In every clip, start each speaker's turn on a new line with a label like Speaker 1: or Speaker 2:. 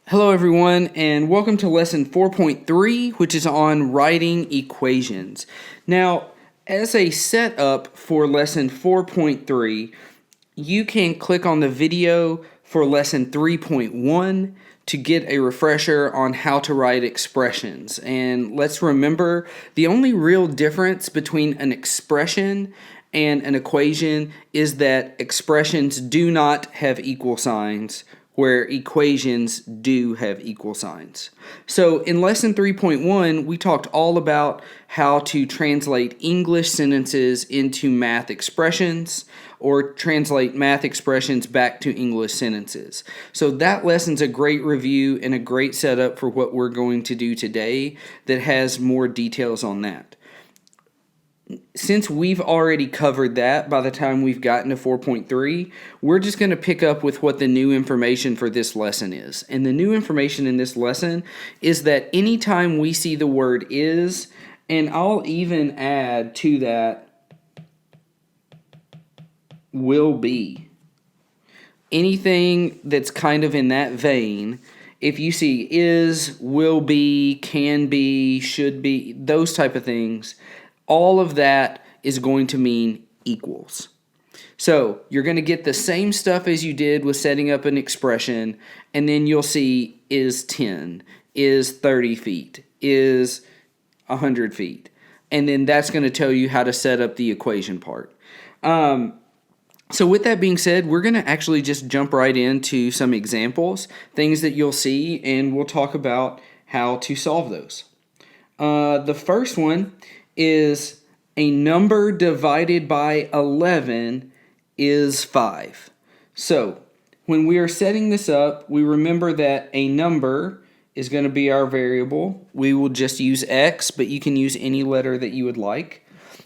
Speaker 1: Hello everyone, and welcome to lesson 4.3, which is on writing equations. Now, as a setup for lesson 4.3, you can click on the video for lesson 3.1 to get a refresher on how to write expressions. And let's remember, the only real difference between an expression and an equation is that expressions do not have equal signs, where equations do have equal signs. So in lesson 3.1, we talked all about how to translate English sentences into math expressions or translate math expressions back to English sentences. So that lesson's a great review and a great setup for what we're going to do today that has more details on that. Since we've already covered that by the time we've gotten to 4.3, we're just going to pick up with what the new information for this lesson is. And the new information in this lesson is that anytime we see the word is, and I'll even add to that will be, anything that's kind of in that vein, if you see is, will be, can be, should be, those type of things, all of that is going to mean equals. So you're going to get the same stuff as you did with setting up an expression, and then you'll see is 10, is 30 feet, is 100 feet. And then that's going to tell you how to set up the equation part. So with that being said, we're going to actually just jump right into some examples, things that you'll see, and we'll talk about how to solve those. The first one is a number divided by 11 is 5. So when we are setting this up, we remember that a number is going to be our variable. We will just use x, but you can use any letter that you would like.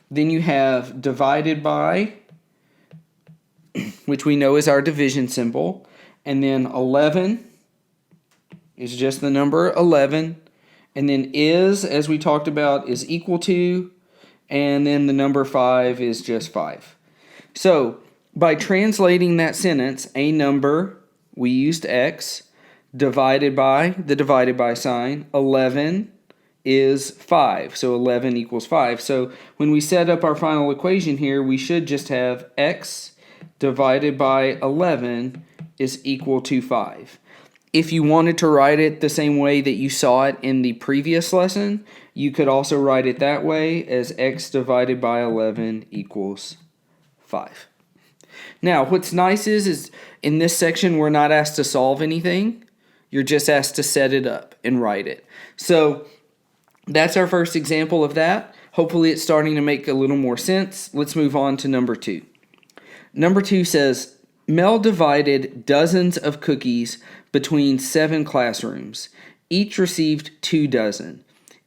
Speaker 1: Then you have divided by, which we know is our division symbol. And then 11 is just the number 11. And then is, as we talked about, is equal to, and then the number 5 is just 5. So by translating that sentence, a number, we used x, divided by the divided by sign, 11 is 5. So 11 equals 5. So when we set up our final equation here, we should just have x divided by 11 is equal to 5. If you wanted to write it the same way that you saw it in the previous lesson, you could also write it that way as x divided by 11 equals 5. Now, what's nice is in this section, we're not asked to solve anything. You're just asked to set it up and write it. So that's our first example of that. Hopefully it's starting to make a little more sense. Let's move on to number 2. Number 2 says, Mel divided dozens of cookies between 7 classrooms. Each received 2 dozen.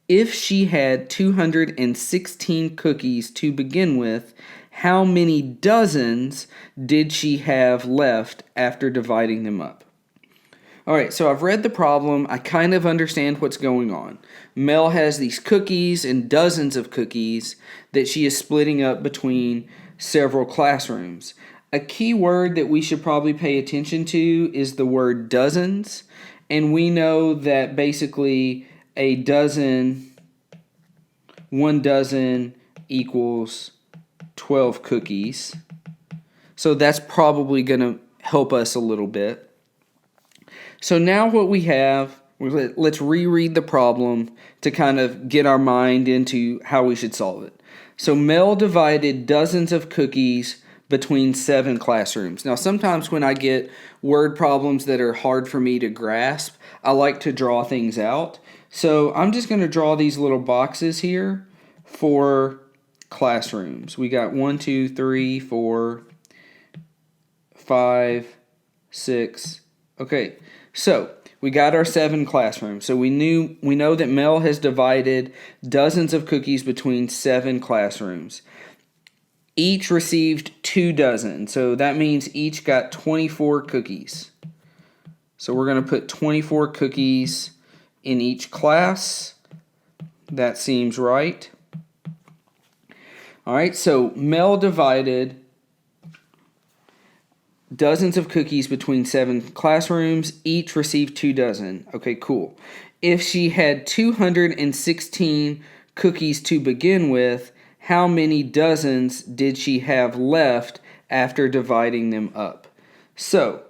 Speaker 1: If she had 216 cookies to begin with, how many dozens did she have left after dividing them up? All right, so I've read the problem. I kind of understand what's going on. Mel has these cookies and dozens of cookies that she is splitting up between several classrooms. A key word that we should probably pay attention to is the word dozens. And we know that basically a dozen, 1 dozen equals 12 cookies. So that's probably going to help us a little bit. So now what we have, let's reread the problem to kind of get our mind into how we should solve it. So Mel divided dozens of cookies between 7 classrooms. Now, sometimes when I get word problems that are hard for me to grasp, I like to draw things out. So I'm just going to draw these little boxes here for classrooms. We got 1, 2, 3, 4, 5, 6. Okay, so we got our 7 classrooms. So we know that Mel has divided dozens of cookies between 7 classrooms. Each received 2 dozen. So that means each got 24 cookies. So we're going to put 24 cookies in each class. That seems right. All right, so Mel divided dozens of cookies between 7 classrooms. Each received 2 dozen. Okay, cool. If she had 216 cookies to begin with, how many dozens did she have left after dividing them up? So,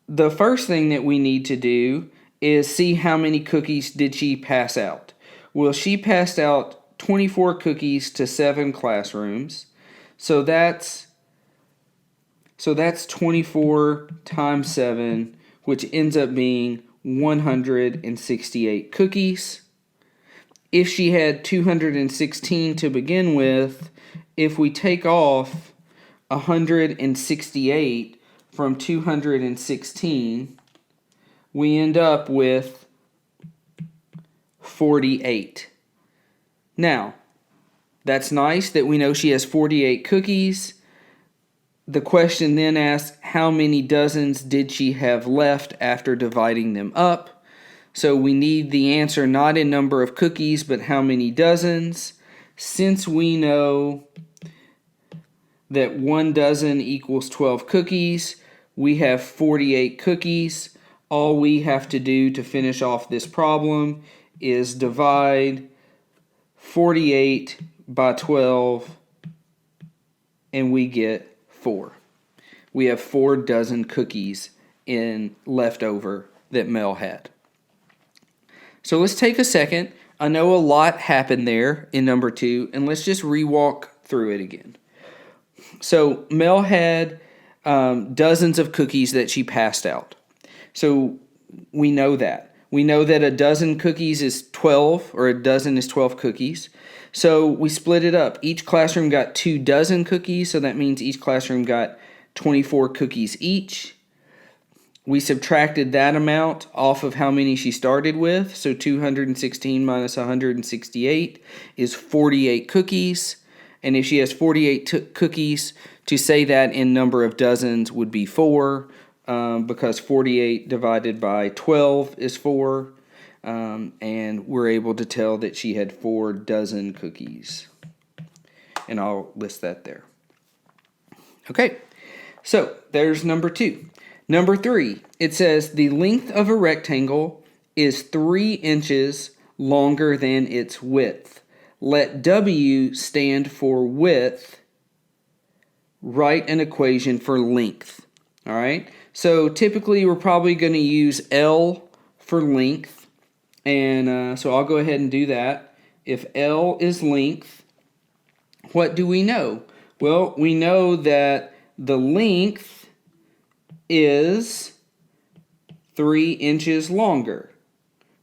Speaker 1: the first thing that we need to do is see how many cookies did she pass out. Well, she passed out 24 cookies to 7 classrooms. So that's 24 times 7, which ends up being 168 cookies. If she had 216 to begin with, if we take off 168 from 216, we end up with 48. Now, that's nice that we know she has 48 cookies. The question then asks, how many dozens did she have left after dividing them up? So we need the answer not in number of cookies, but how many dozens. Since we know that 1 dozen equals 12 cookies, we have 48 cookies. All we have to do to finish off this problem is divide 48 by 12, and we get 4. We have 4 dozen cookies left over that Mel had. So let's take a second. I know a lot happened there in number 2, and let's just re-walk through it again. So Mel had dozens of cookies that she passed out. So we know that. We know that a dozen cookies is 12, or a dozen is 12 cookies. So we split it up. Each classroom got 2 dozen cookies, so that means each classroom got 24 cookies each. We subtracted that amount off of how many she started with. So 216 minus 168 is 48 cookies. And if she has 48 cookies, to say that in number of dozens would be 4, because 48 divided by 12 is 4. And we're able to tell that she had 4 dozen cookies. And I'll list that there. Okay, so there's number 2. Number 3, it says the length of a rectangle is 3 inches longer than its width. Let W stand for width. Write an equation for length. All right, so typically we're probably going to use L for length. And so I'll go ahead and do that. If L is length, what do we know? Well, we know that the length is 3 inches longer.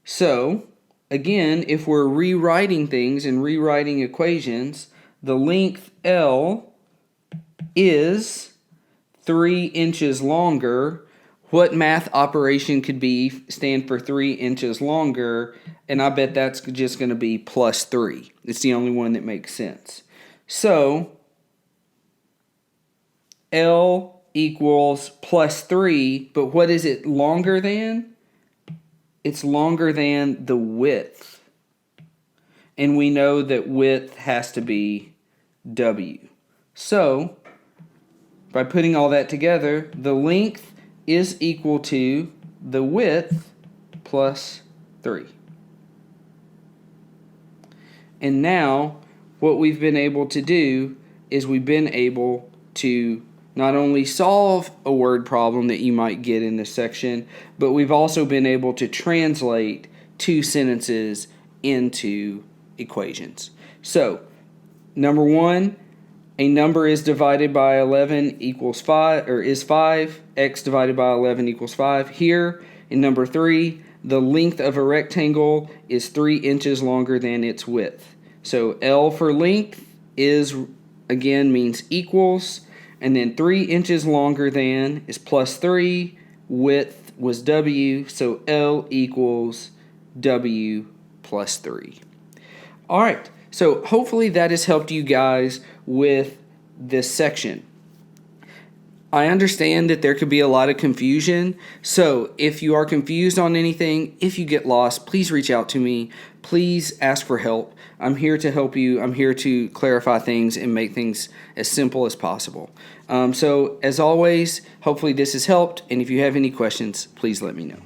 Speaker 1: So, again, if we're rewriting things and rewriting equations, the length L is 3 inches longer. What math operation could stand for 3 inches longer? And I bet that's just going to be plus 3. It's the only one that makes sense. So, L equals plus 3, but what is it longer than? It's longer than the width. And we know that width has to be W. So, by putting all that together, the length is equal to the width plus 3. And now, what we've been able to do is we've been able to not only solve a word problem that you might get in this section, but we've also been able to translate 2 sentences into equations. So, number 1, a number is divided by 11 equals 5, or is 5. X divided by 11 equals 5. Here, in number 3, the length of a rectangle is 3 inches longer than its width. So, L for length is, again, means equals. And then 3 inches longer than is plus 3. Width was W, so L equals W plus 3. All right, so hopefully that has helped you guys with this section. I understand that there could be a lot of confusion. So if you are confused on anything, if you get lost, please reach out to me. Please ask for help. I'm here to help you. I'm here to clarify things and make things as simple as possible. So as always, hopefully this has helped. And if you have any questions, please let me know.